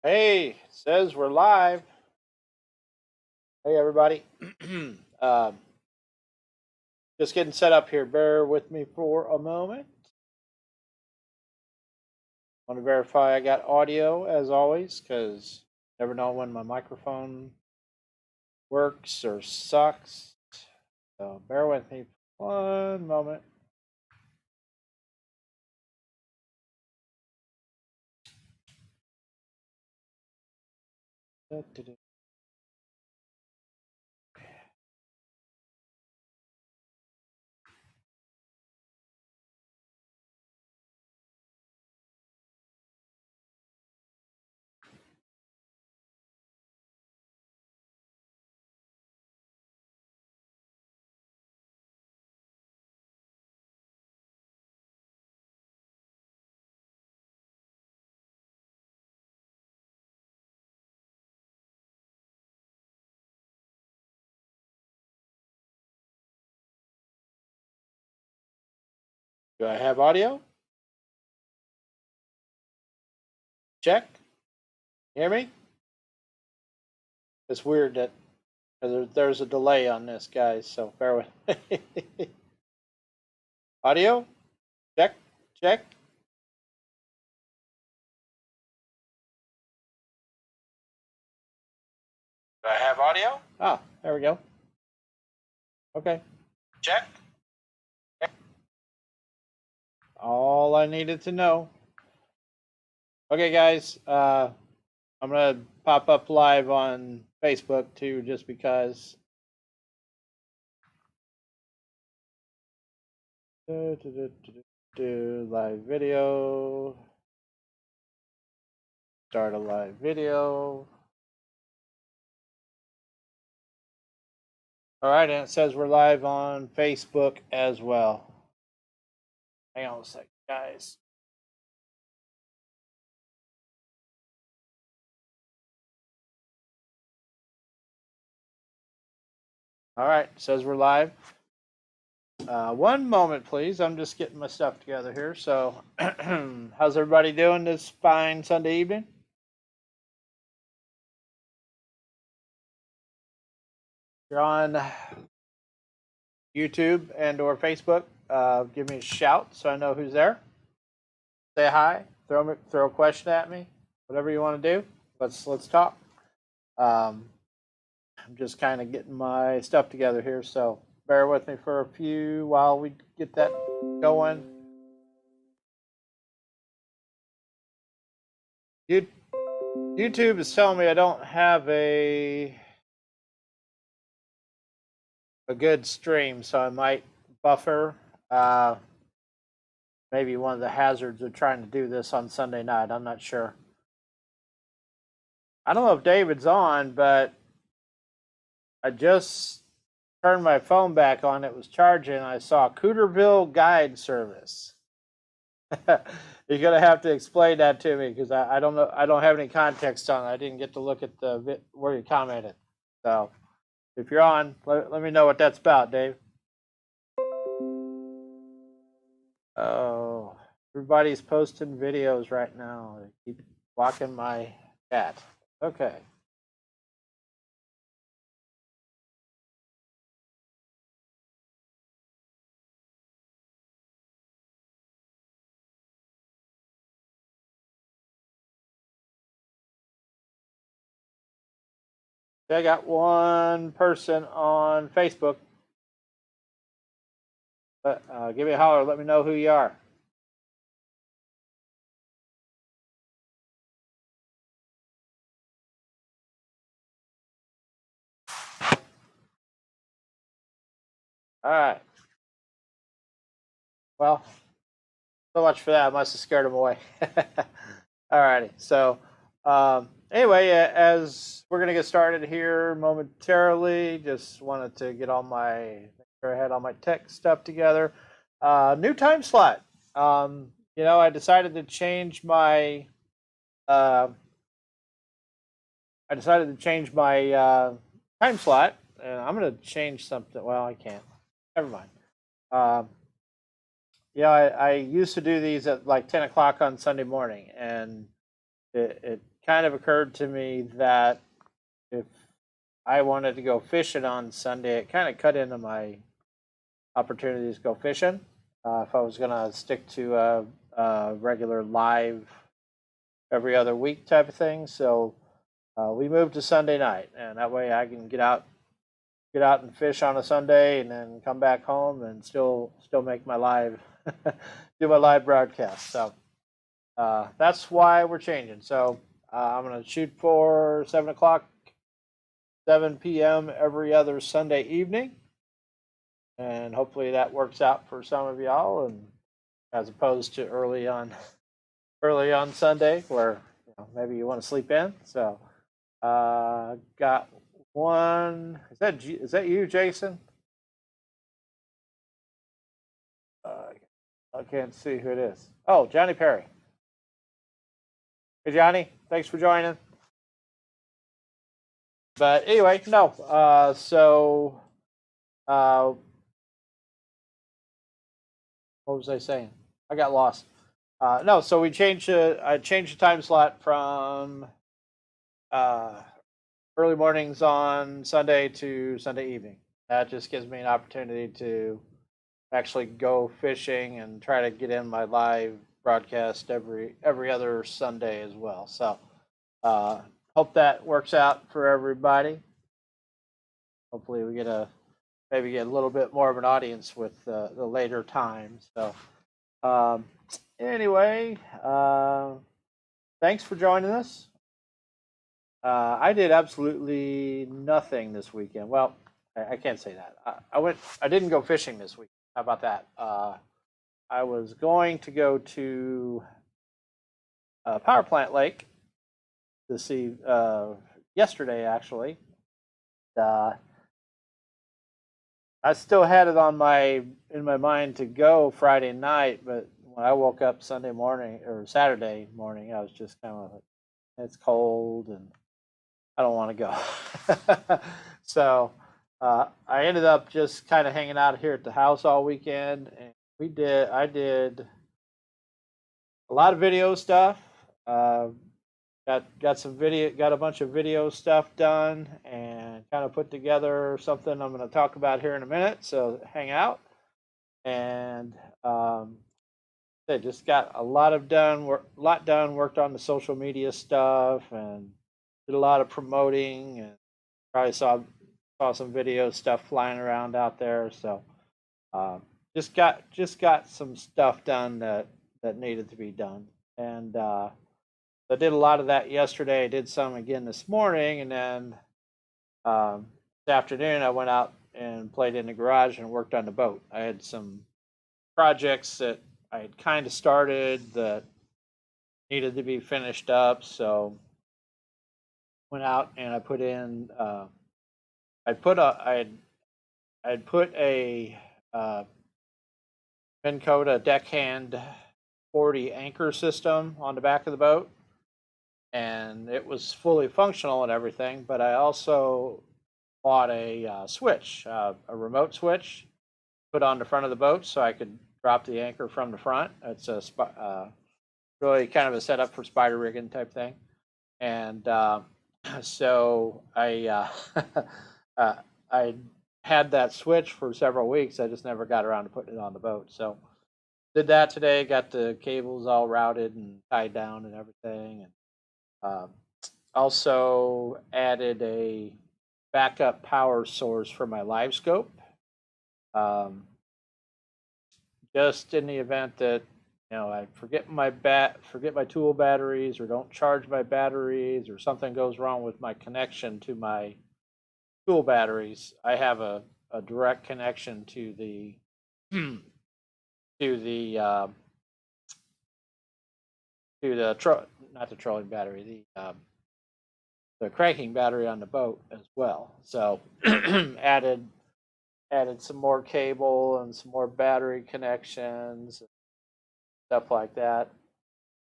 Hey, it says we're live. Hey, everybody. um, just getting set up here. Bear with me for a moment. Want to verify I got audio as always, because never know when my microphone works or sucks. So bear with me for one moment. Da-da-da. Do I have audio? Check. Hear me? It's weird that there's a delay on this, guys. So bear with me. Audio? Check. Check. Do I have audio? Ah, there we go. Okay. Check. All I needed to know. Okay, guys, I'm gonna pop up live on Facebook too, just because. Live video. Start a live video. All right, and it says we're live on Facebook as well. Hang on a second, guys. All right, it says we're live. One moment, please. I'm just getting my stuff together here. So, how's everybody doing this fine Sunday evening? You're on YouTube and or Facebook, give me a shout so I know who's there. Say hi, throw a question at me, whatever you want to do. Let's talk. I'm just kind of getting my stuff together here, so bear with me for a few while we get that going. YouTube is telling me I don't have a good stream, so I might buffer. Maybe one of the hazards of trying to do this on Sunday night. I'm not sure. I don't know if David's on, but I just turned my phone back on. It was charging. I saw Cooterville Guide Service. You're gonna have to explain that to me because I don't know. I don't have any context on it. I didn't get to look at the where you commented. So if you're on, let me know what that's about, Dave. Oh, everybody's posting videos right now. I keep blocking my chat. Okay. I got one person on Facebook. But give me a holler. Let me know who you are. All right. Well, so much for that. I must have scared him away. All righty. So, anyway, as we're going to get started here momentarily, just wanted to get all my, I had all my tech stuff together. New time slot. I decided to change my, time slot, and I'm going to change something. Well, I can't. Never mind. I used to do these at like 10 o'clock on Sunday morning, and it kind of occurred to me that if I wanted to go fishing on Sunday, it kind of cut into my opportunities to go fishing. If I was going to stick to a regular live every other week type of thing. So we moved to Sunday night, and that way I can get out and fish on a Sunday, and then come back home and still make my live do my live broadcast. So that's why we're changing. So I'm gonna shoot for 7 o'clock, 7 p.m. every other Sunday evening, and hopefully that works out for some of y'all, and as opposed to early on Sunday where maybe you want to sleep in. So got one. Is that you, Jason? I can't see who it is. Oh, Johnny Perry. Hey, Johnny. Thanks for joining. But anyway, no. What was I saying? I got lost. No, so we changed. I changed the time slot from early mornings on Sunday to Sunday evening. That just gives me an opportunity to actually go fishing and try to get in my live broadcast every other Sunday as well. So hope that works out for everybody. Hopefully we maybe get a little bit more of an audience with the later times. So anyway, thanks for joining us. I did absolutely nothing this weekend. Well, I can't say that. I didn't go fishing this week. How about that? I was going to go to Power Plant Lake to see yesterday, actually. I still had it in my mind to go Friday night, but when I woke up Sunday morning or Saturday morning, I was just kind of like, it's cold and I don't want to go. So I ended up just kind of hanging out here at the house all weekend, and I did a lot of video stuff. Got a bunch of video stuff done, and kind of put together something I'm going to talk about here in a minute. So hang out, and they just got a lot done. Worked on the social media stuff, and did a lot of promoting, and probably saw some video stuff flying around out there. So just got some stuff done that needed to be done, and I did a lot of that yesterday. I did some again this morning, and then this afternoon I went out and played in the garage and worked on the boat. I had some projects that I had kind of started that needed to be finished up, so went out and I put in. I'd put a Minn Kota deckhand 40 anchor system on the back of the boat, and it was fully functional and everything. But I also bought a switch, a remote switch, put on the front of the boat so I could drop the anchor from the front. It's really kind of a setup for spider rigging type thing, and so I I had that switch for several weeks. I just never got around to putting it on the boat. So did that today. Got the cables all routed and tied down and everything, and also added a backup power source for my live scope. Just in the event that I forget my tool batteries, or don't charge my batteries, or something goes wrong with my connection to my tool batteries, I have a direct connection to the not the trolling battery, the cranking battery on the boat as well. So added some more cable and some more battery connections, stuff like that.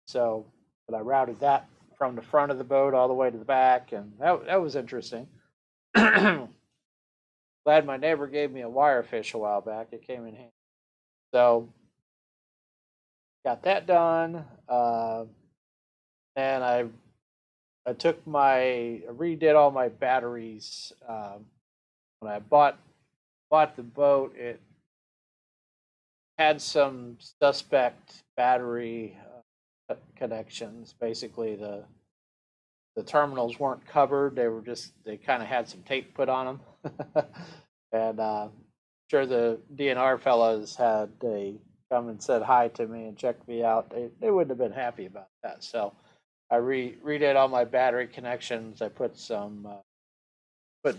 So, but I routed that from the front of the boat all the way to the back, and that was interesting. Glad my neighbor gave me a wire fish a while back. It came in handy. So got that done. And I redid all my batteries. When I bought the boat, it had some suspect battery connections. Basically, the terminals weren't covered. They kind of had some tape put on them. And sure the DNR fellows they come and said hi to me and checked me out. They wouldn't have been happy about that. So I redid all my battery connections. I put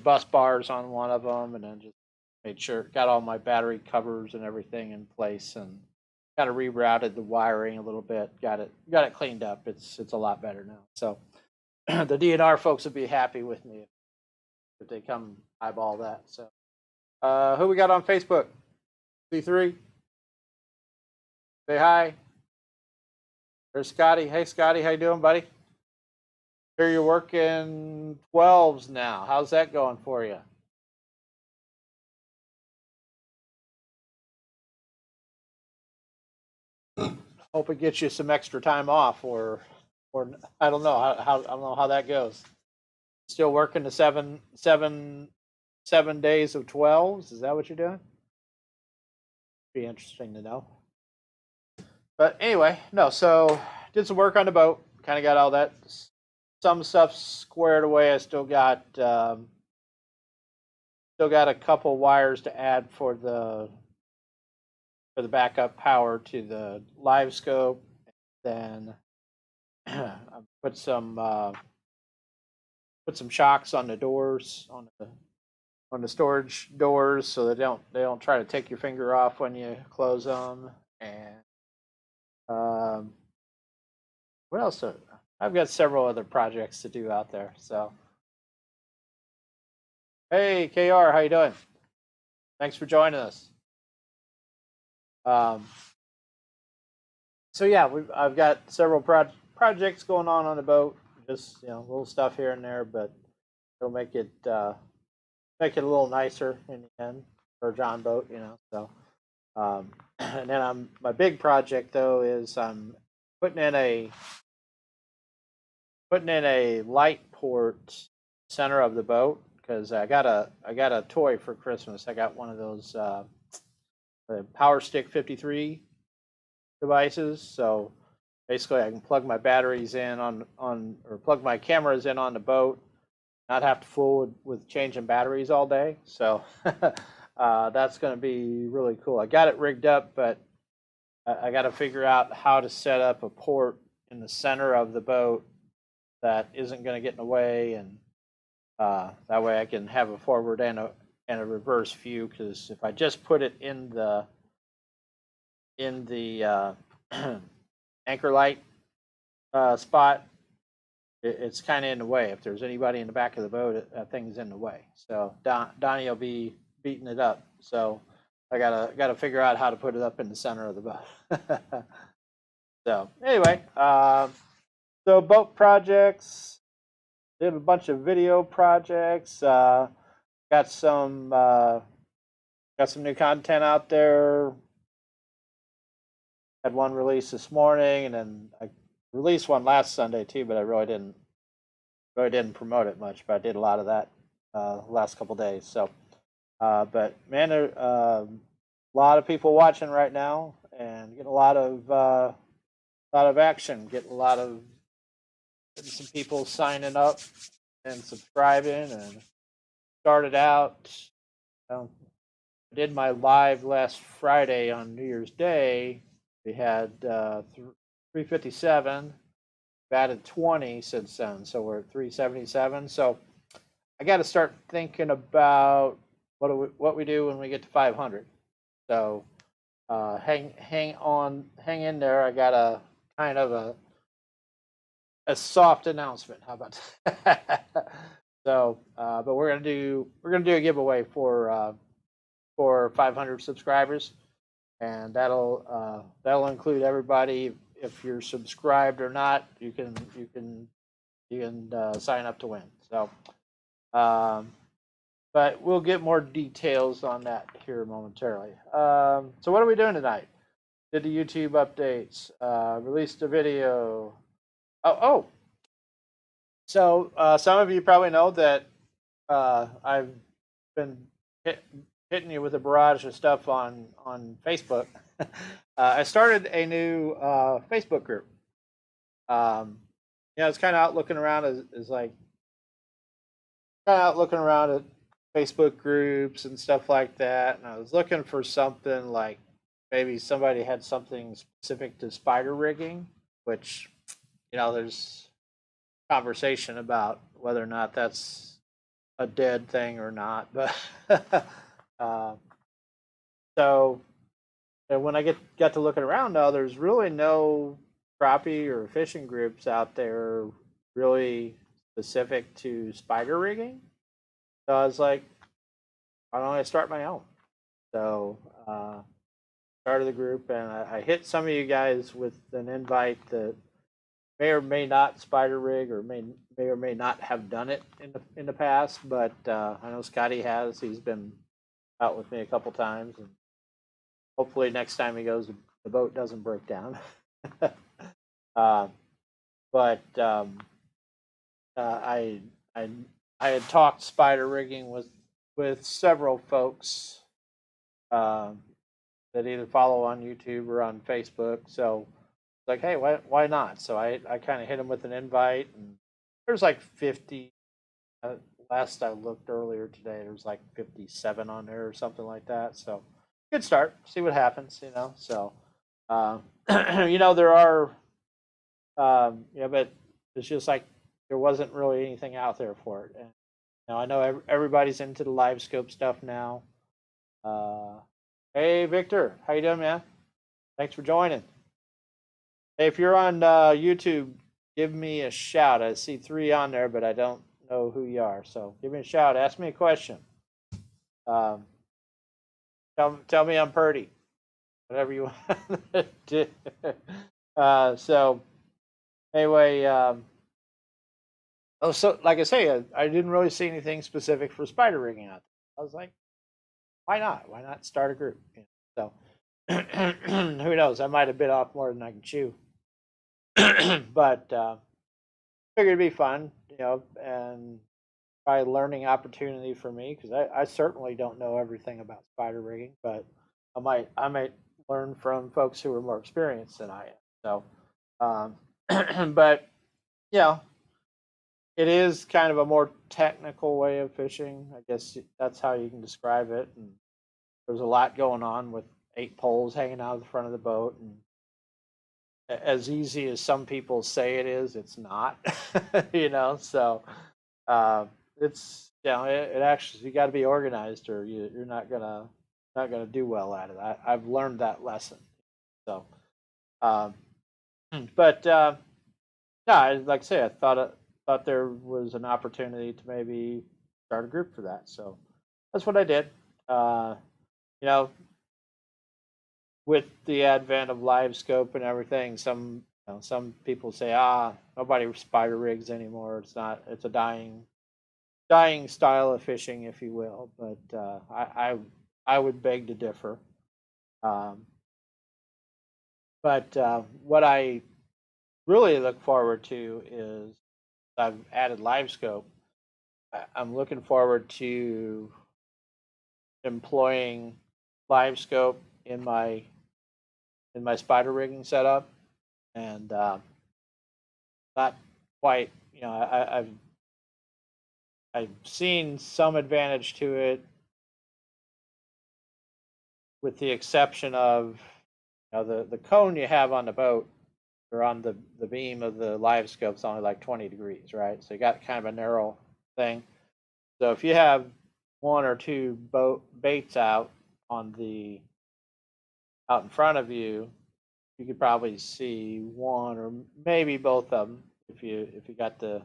bus bars on one of them, and then just made sure got all my battery covers and everything in place, and kind of rerouted the wiring a little bit. Got it cleaned up. It's a lot better now. So the DNR folks would be happy with me if they come eyeball that. So who we got on Facebook? C3. Say hi. There's Scotty. Hey Scotty, how you doing, buddy? Here you're working 12s now. How's that going for you? Hope it gets you some extra time off, or I don't know how I don't know how that goes. Still working the seven days of 12s? Is that what you're doing? Be interesting to know. But anyway, no. So did some work on the boat. Kind of got all that some stuff squared away. I still got a couple wires to add for the backup power to the live scope. Then I put some shocks on the doors, on the storage doors, so they don't try to take your finger off when you close them. And what else? I've got several other projects to do out there. So hey KR, how you doing? Thanks for joining us. So yeah, I've got several projects going on the boat. Just little stuff here and there, but it'll make it a little nicer in the end for a John boat, So and then my big project though is I'm putting in a light port center of the boat, because I got a toy for Christmas. I got one of those the Power Stick 53 devices. So basically, I can plug my batteries in or plug my cameras in on the boat, not have to fool with changing batteries all day. So that's going to be really cool. I got it rigged up, but I got to figure out how to set up a port in the center of the boat that isn't going to get in the way, and that way I can have a forward and a reverse view. Because if I just put it in the anchor light spot, it's kind of in the way. If there's anybody in the back of the boat, that thing's in the way. So Donnie will be beating it up. So I gotta figure out how to put it up in the center of the boat. So anyway, so boat projects. Did a bunch of video projects. Got some new content out there. Had one release this morning, and then I released one last Sunday too, but I really didn't promote it much. But I did a lot of that last couple days. So, but man, a lot of people watching right now, and getting a lot of action. Getting some people signing up and subscribing, and started out. I did my live last Friday on New Year's Day. We had 357. We've added 20 since then, so we're at 377. So I got to start thinking about what we do when we get to 500. So hang in there. I got a kind of a soft announcement. How about that? So, but we're gonna do a giveaway for 500 subscribers, and that'll include everybody. If you're subscribed or not, you can sign up to win. So, but we'll get more details on that here momentarily. So what are we doing tonight? Did the YouTube updates, released a video. So some of you probably know that I've been hitting you with a barrage of stuff on Facebook. I started a new Facebook group. It's kind of out looking around as like kind of out looking around at Facebook groups and stuff like that, and I was looking for something like maybe somebody had something specific to spider rigging, which there's conversation about whether or not that's a dead thing or not, but uh, so and when I got to looking around now, there's really no crappie or fishing groups out there really specific to spider rigging. So I was like, why don't I start my own? So started the group, and I hit some of you guys with an invite that may or may not spider rig, or may or may not have done it in the past. But I know Scotty has. He's been out with me a couple times, and hopefully next time he goes, the boat doesn't break down. But I had talked spider rigging with several folks that either follow on YouTube or on Facebook. So like, hey, why not? So I kind of hit him with an invite, and there's like 50. Last I looked earlier today, there's like 57 on there or something like that. So good start. See what happens, So there are, but it's just like there wasn't really anything out there for it. And I know everybody's into the live scope stuff now. Hey, Victor, how you doing, man? Thanks for joining. Hey, if you're on YouTube, give me a shout. I see 3 on there, but I don't know who you are. So give me a shout. Ask me a question. Tell me I'm pretty. Whatever you want to do. So anyway, so like I say, I didn't really see anything specific for spider rigging out there. I was like, why not? Why not start a group? So who knows? I might have bit off more than I can chew. But figured it'd be fun, and probably learning opportunity for me, because I certainly don't know everything about spider rigging, but I might learn from folks who are more experienced than I am. So, but it is kind of a more technical way of fishing. I guess that's how you can describe it. And there's a lot going on with 8 poles hanging out of the front of the boat, and as easy as some people say it is, it's not. So it's it actually, you got to be organized, or you're not gonna do well at it. I've learned that lesson. So but yeah, like I say, I thought there was an opportunity to maybe start a group for that. So that's what I did. With the advent of live scope and everything, some people say, nobody spider rigs anymore. It's a dying style of fishing, if you will. But I would beg to differ. But what I really look forward to is, I've added live scope. I'm looking forward to employing live scope in my spider rigging setup, and not quite. I've seen some advantage to it, with the exception of the cone you have on the boat, or on the beam of the live scope, is only like 20 degrees, right? So you got kind of a narrow thing. So if you have 1 or 2 baits out in front of you, you could probably see one or maybe both of them if you got the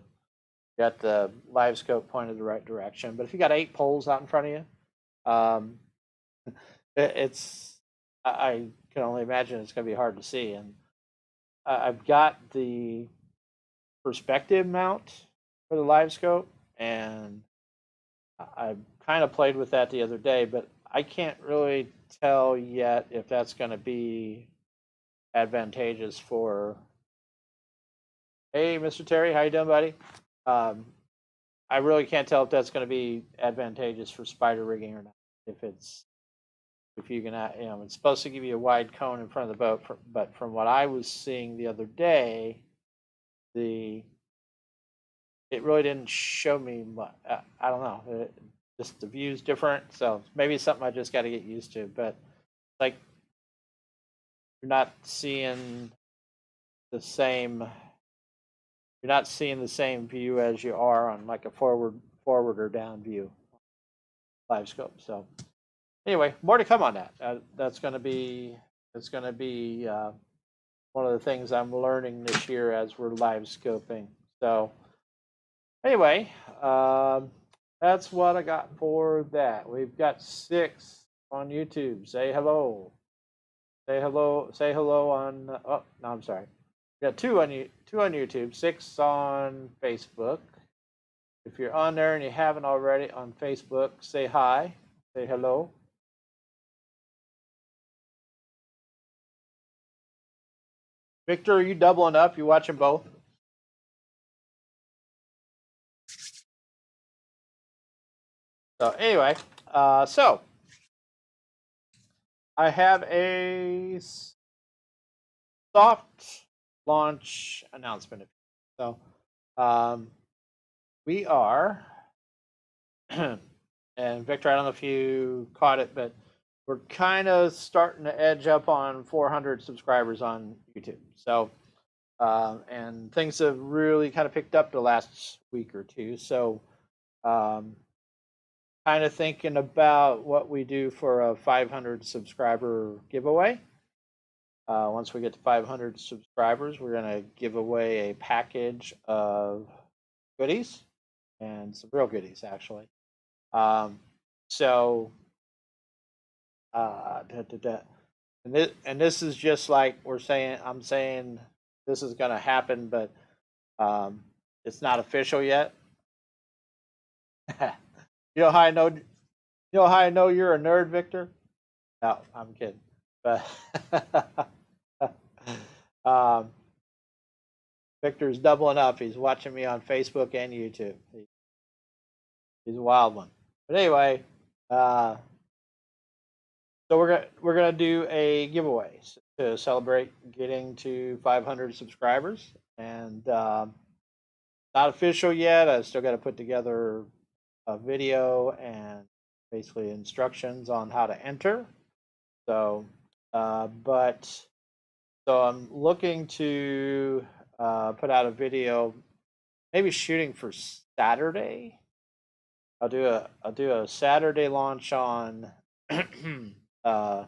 live scope pointed the right direction. But if you got 8 poles out in front of you, I can only imagine it's going to be hard to see. And I've got the perspective mount for the live scope, and I kind of played with that the other day, but I can't really tell yet if that's going to be advantageous for. Hey, Mr. Terry, how you doing, buddy? I really can't tell if that's going to be advantageous for spider rigging or not. If you can, it's supposed to give you a wide cone in front of the boat, but from what I was seeing the other day, it really didn't show me much. I don't know. Just the view's different, so maybe it's something I just got to get used to. But like, you're not seeing the same. You're not seeing the same view as you are on like a forward or down view live scope. So anyway, more to come on that. It's going to be one of the things I'm learning this year as we're live scoping. So anyway, that's what I got for that. We've got 6 on YouTube. Say hello. Say hello. Say hello on. Oh no, I'm sorry. We got 2 on YouTube. 6 on Facebook. If you're on there and you haven't already on Facebook, say hi. Say hello. Victor, are you doubling up? You watching both? So anyway, so I have a soft launch announcement. So we are, and Victor, I don't know if you caught it, but we're kind of starting to edge up on 400 subscribers on YouTube. So, and things have really kind of picked up the last week or two. So, kind of thinking about what we do for a 500 subscriber giveaway. Once we get to 500 subscribers, we're going to give away a package of goodies, and some real goodies, actually. So, and this is just like I'm saying this is going to happen, but it's not official yet. You know how I know? You know how I know you're a nerd, Victor? No, I'm kidding. But Victor's doubling up. He's watching me on Facebook and YouTube. He's a wild one. But anyway, so we're gonna do a giveaway to celebrate getting to 500 subscribers, and not official yet. I still got to put together a video and basically instructions on how to enter. So, so I'm looking to put out a video, maybe shooting for Saturday. I'll do a Saturday launch on the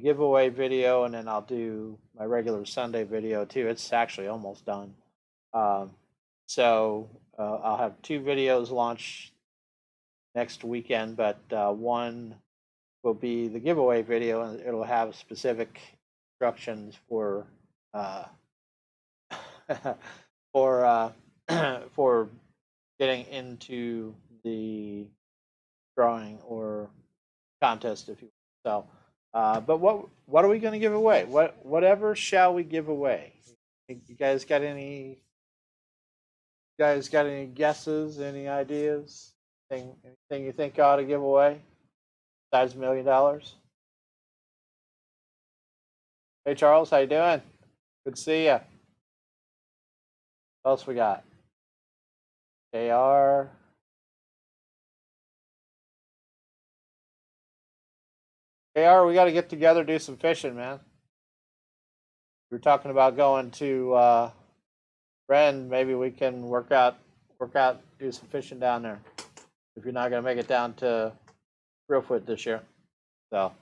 giveaway video, and then I'll do my regular Sunday video too. It's actually almost done. So I'll have 2 videos launched next weekend, but one will be the giveaway video, and it'll have specific instructions for for getting into the drawing or contest, if you will. So, but what are we going to give away? Whatever shall we give away? You guys got any? You guys got any guesses? Any ideas? Anything you think I ought to give away besides $1 million? Hey Charles, how you doing? Good to see you. What else we got? JR. JR, we got to get together, do some fishing, man. We were talking about going to Ren. Maybe we can work out, do some fishing down there. If you're not going to make it down to Reelfoot this year, so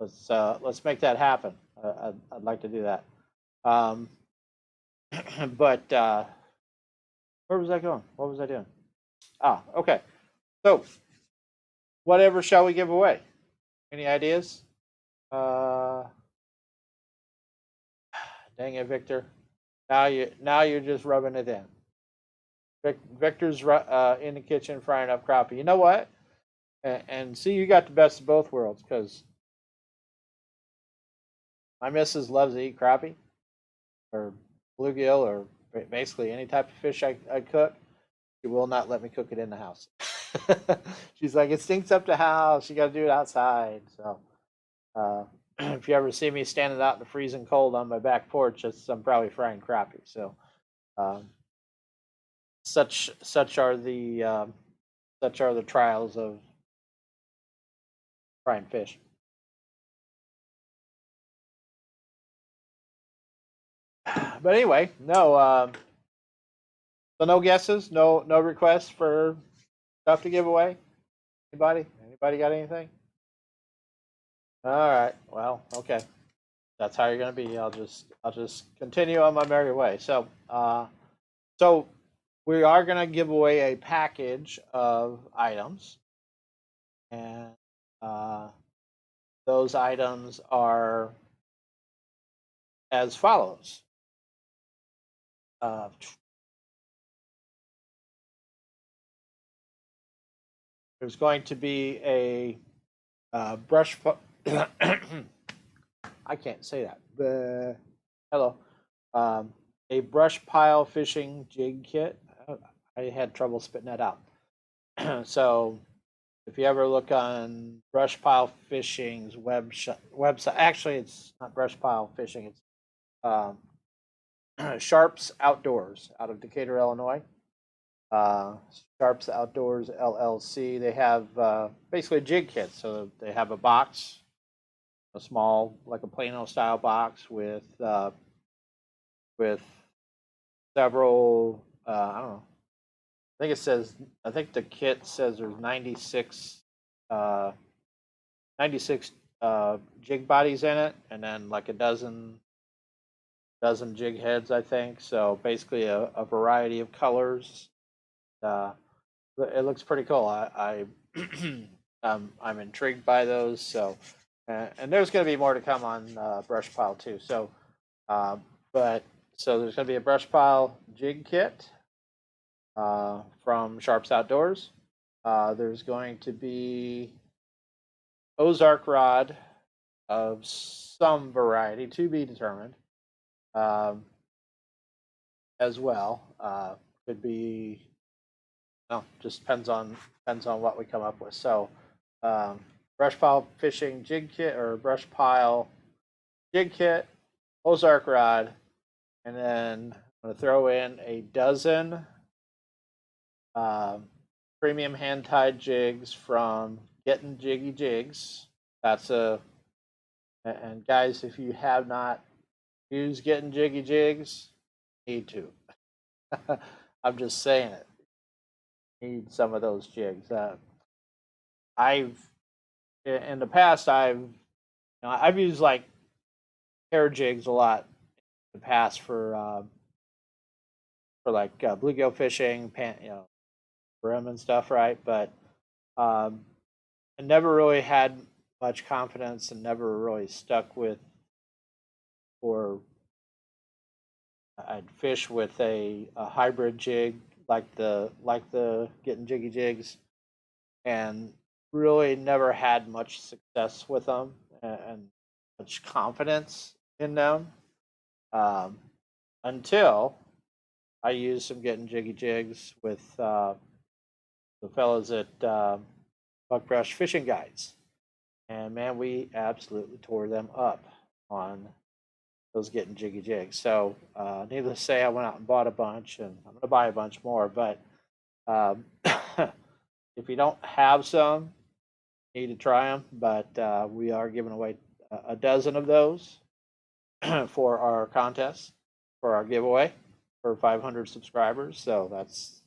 let's make that happen. I'd like to do that. But where was I going? What was I doing? Okay. So, whatever shall we give away? Any ideas? Dang it, Victor. Now you're just rubbing it in. Victor's in the kitchen frying up crappie. You know what? And see, you got the best of both worlds, because my missus loves to eat crappie or bluegill or basically any type of fish I cook. She will not let me cook it in the house. She's like, it stinks up the house. You got to do it outside. So if you ever see me standing out in the freezing cold on my back porch, I'm probably frying crappie. So um, such are the trials of frying fish. But anyway, no. So no guesses, no requests for stuff to give away. Anybody? Anybody got anything? All right. Well, okay. That's how you're gonna be. I'll just continue on my merry way. So we are gonna give away a package of items, and uh, those items are as follows. Uh, there's going to be a brush. I can't say that. Hello. A brush pile fishing jig kit. I had trouble spitting that out. So if you ever look on Brush Pile Fishing's website, actually it's not Brush Pile Fishing, it's um, Sharps Outdoors out of Decatur, Illinois. Uh, Sharps Outdoors LLC. They have basically a jig kit. So they have a box, a small, like a Plano style box with several. I don't know. I think the kit says there's 96, 96 jig bodies in it, and then like a dozen jig heads, I think. So basically a variety of colors. Uh, it looks pretty cool. I'm intrigued by those. So, and there's going to be more to come on brush pile too. So, uh, but so there's going to be a brush pile jig kit from Sharps Outdoors. There's going to be Ozark rod of some variety to be determined um, as well. Could be, well, just depends on what we come up with. So, brush pile fishing jig kit or brush pile jig kit, Ozark rod, and then I'm going to throw in a dozen premium hand tied jigs from Getting Jiggy Jigs. That's and guys, if you have not used Getting Jiggy Jigs, need to. I'm just saying it. Need some of those jigs. I've in the past I've used like hair jigs a lot in the past for like bluegill fishing, brim and stuff, right? But um, I never really had much confidence and never really stuck with, or I'd fish with a hybrid jig like the Getting Jiggy Jigs, and really never had much success with them and much confidence in them um, until I used some Getting Jiggy Jigs with the fellows at Buckbrush Fishing Guides, and man, we absolutely tore them up on those Getting Jiggy Jigs. So, needless to say, I went out and bought a bunch, and I'm going to buy a bunch more. But um, if you don't have some, you need to try them. But we are giving away a dozen of those for our contest, for our giveaway for 500 subscribers. So that's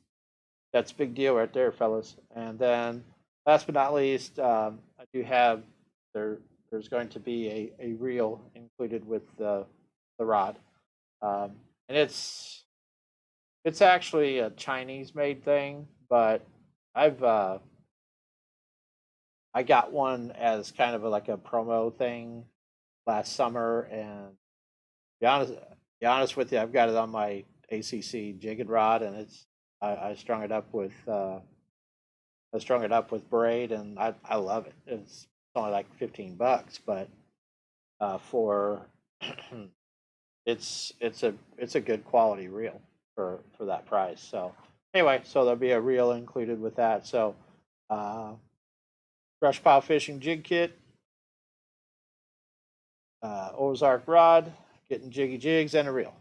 a big deal right there, fellas. And then, last but not least, I do have there's going to be a reel included with the rod, and it's actually a Chinese made thing, but I've I got one as kind of like a promo thing last summer, and be honest with you, I've got it on my ACC jigging rod, and I strung it up with braid, and I love it. It's only like $15, but for it's a good quality reel. for that price. So anyway, so there'll be a reel included with that. So brush pile fishing jig kit, Ozark rod, getting jiggy jigs, and a reel.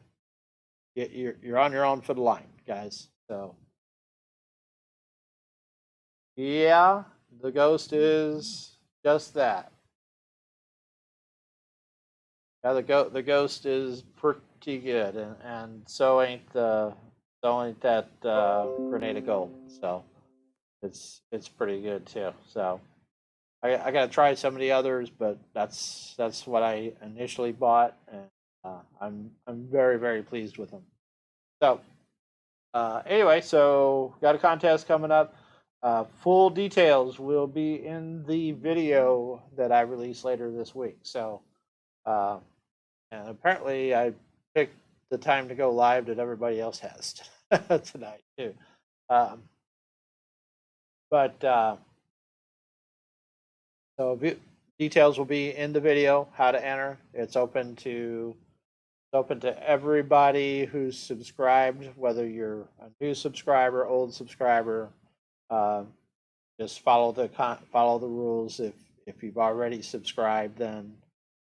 You're on your own for the line, guys. So yeah, the Ghost is just that. Yeah, the Ghost is pretty good, and so ain't that Grenada Gold. So it's pretty good too. So I gotta try some of the others, but that's what I initially bought, and I'm very pleased with them. So anyway, so got a contest coming up. Full details will be in the video that I release later this week. So and apparently I picked the time to go live that everybody else has tonight too. But so details will be in the video. How to enter? It's open to everybody who's subscribed, whether you're a new subscriber, old subscriber. Just follow the rules. If you've already subscribed, then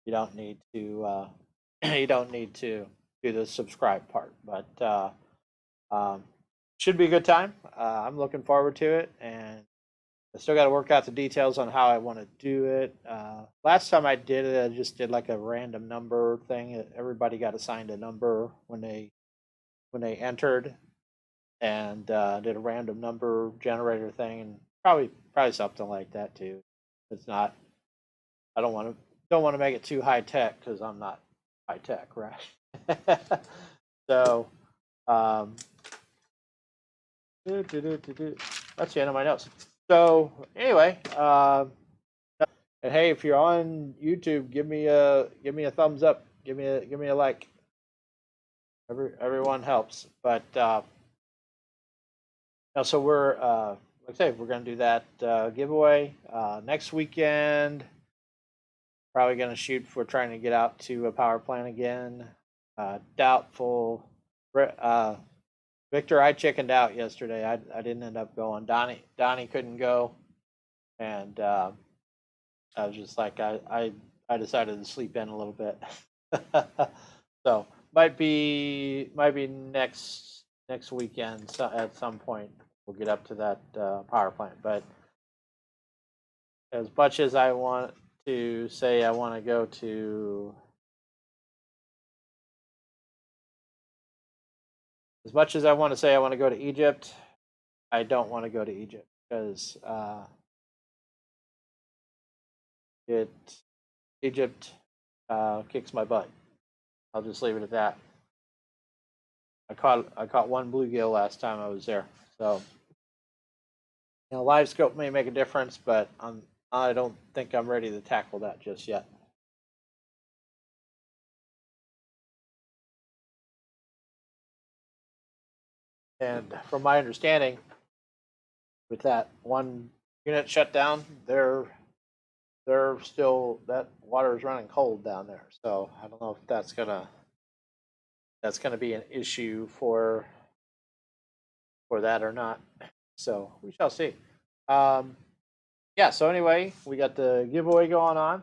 you don't need to you don't need to do the subscribe part. But should be a good time. I'm looking forward to it, and I still got to work out the details on how I want to do it. Last time I did it, I just did like a random number thing. Everybody got assigned a number when they entered, and did a random number generator thing, and probably something like that too. It's not. I don't want to make it too high tech because I'm not high tech, right? So that's the end of my notes. So anyway, and hey, if you're on YouTube, give me a thumbs up. Give me a like. Everyone helps. But so we're like I say, we're gonna do that giveaway next weekend. Probably gonna shoot for trying to get out to a power plant again. Doubtful. Victor, I chickened out yesterday. I didn't end up going. Donnie couldn't go, and I was just like I decided to sleep in a little bit. So might be next weekend. So at some point we'll get up to that power plant. But as much as I want to say I want to go to, as much as I want to say I want to go to Egypt, I don't want to go to Egypt because Egypt kicks my butt. I'll just leave it at that. I caught one bluegill last time I was there. So live scope may make a difference, but I don't think I'm ready to tackle that just yet. And from my understanding, with that one unit shut down, they're still, that water is running cold down there. So I don't know if that's gonna be an issue for that or not. So we shall see. Yeah. So anyway, we got the giveaway going on.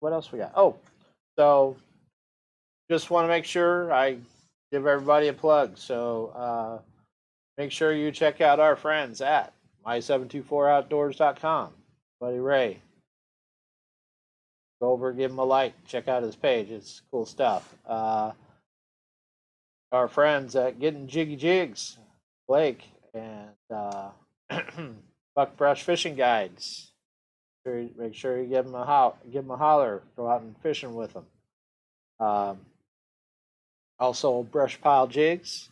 What else we got? Oh, so just want to make sure I give everybody a plug. So make sure you check out our friends at my724outdoors.com. Buddy Ray. Go over, give him a like, check out his page. It's cool stuff. Our friends at Getting Jiggy Jigs, Blake and Buckbrush Fishing Guides. Make sure you give them a holler. Go out and fishing with them. Also, Brush Pile Jigs.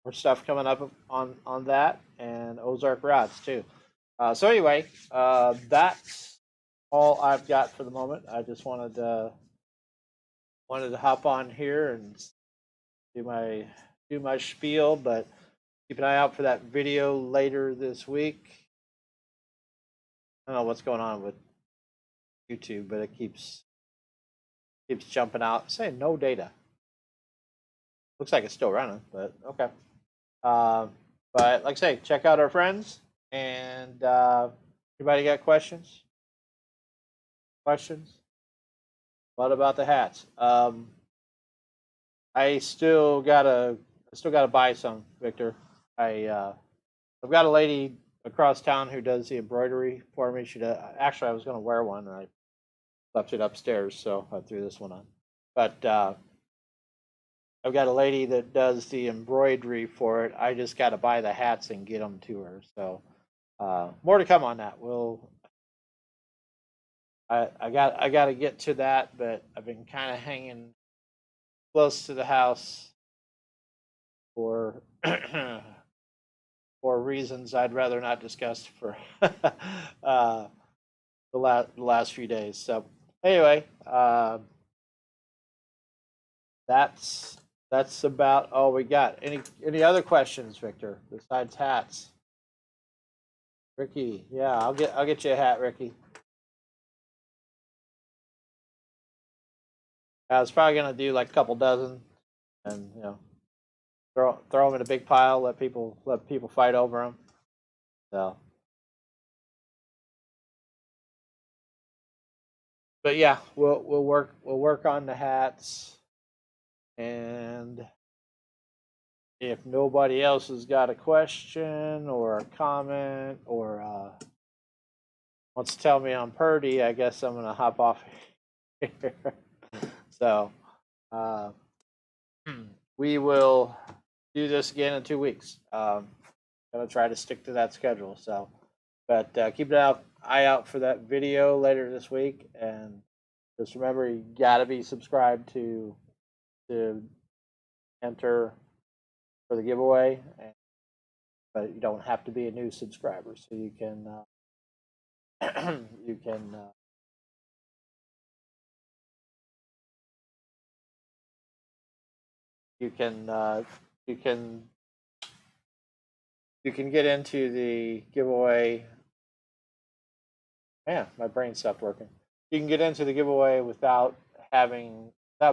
More stuff coming up on that, and Ozark Rods too. So anyway, that's all I've got for the moment. I just wanted to hop on here and do my spiel, but keep an eye out for that video later this week. I don't know what's going on with YouTube, but it keeps jumping out saying no data. Looks like it's still running, but okay. But like I say, check out our friends. And anybody got questions? Questions? What about the hats? I still gotta buy some, Victor. I've got a lady across town who does the embroidery for me. Actually, I was gonna wear one, and I left it upstairs, so I threw this one on. But I've got a lady that does the embroidery for it. I just got to buy the hats and get them to her. So more to come on that. I got to get to that, but I've been kind of hanging close to the house for for reasons I'd rather not discuss for the last few days. So anyway, that's about all we got. Any other questions, Victor, besides hats? Ricky, yeah, I'll get you a hat, Ricky. I was probably gonna do like a couple dozen, and throw them in a big pile. Let people fight over them. So, but yeah, we'll work on the hats, and if nobody else has got a question or a comment or wants to tell me I'm purdy, I guess I'm gonna hop off here. So we will do this again in 2 weeks. Gonna try to stick to that schedule. So, but keep an eye out for that video later this week, and just remember you gotta be subscribed to enter for the giveaway, but you don't have to be a new subscriber, so you can you can you can get into the giveaway. Man, my brain stopped working. You can get into the giveaway without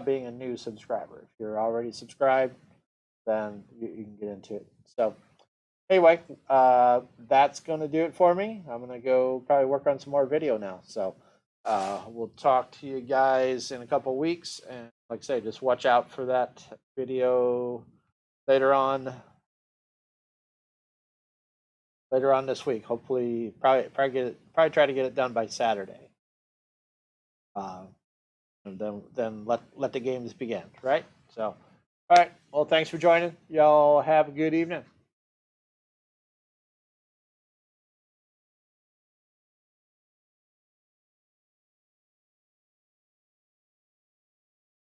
being a new subscriber. If you're already subscribed, then you can get into it. So anyway, that's going to do it for me. I'm going to go probably work on some more video now. So we'll talk to you guys in a couple weeks. And like I say, just watch out for that video later on this week. Hopefully, probably try to get it done by Saturday. And then let the games begin, right? So, all right. Well, thanks for joining. Y'all have a good evening.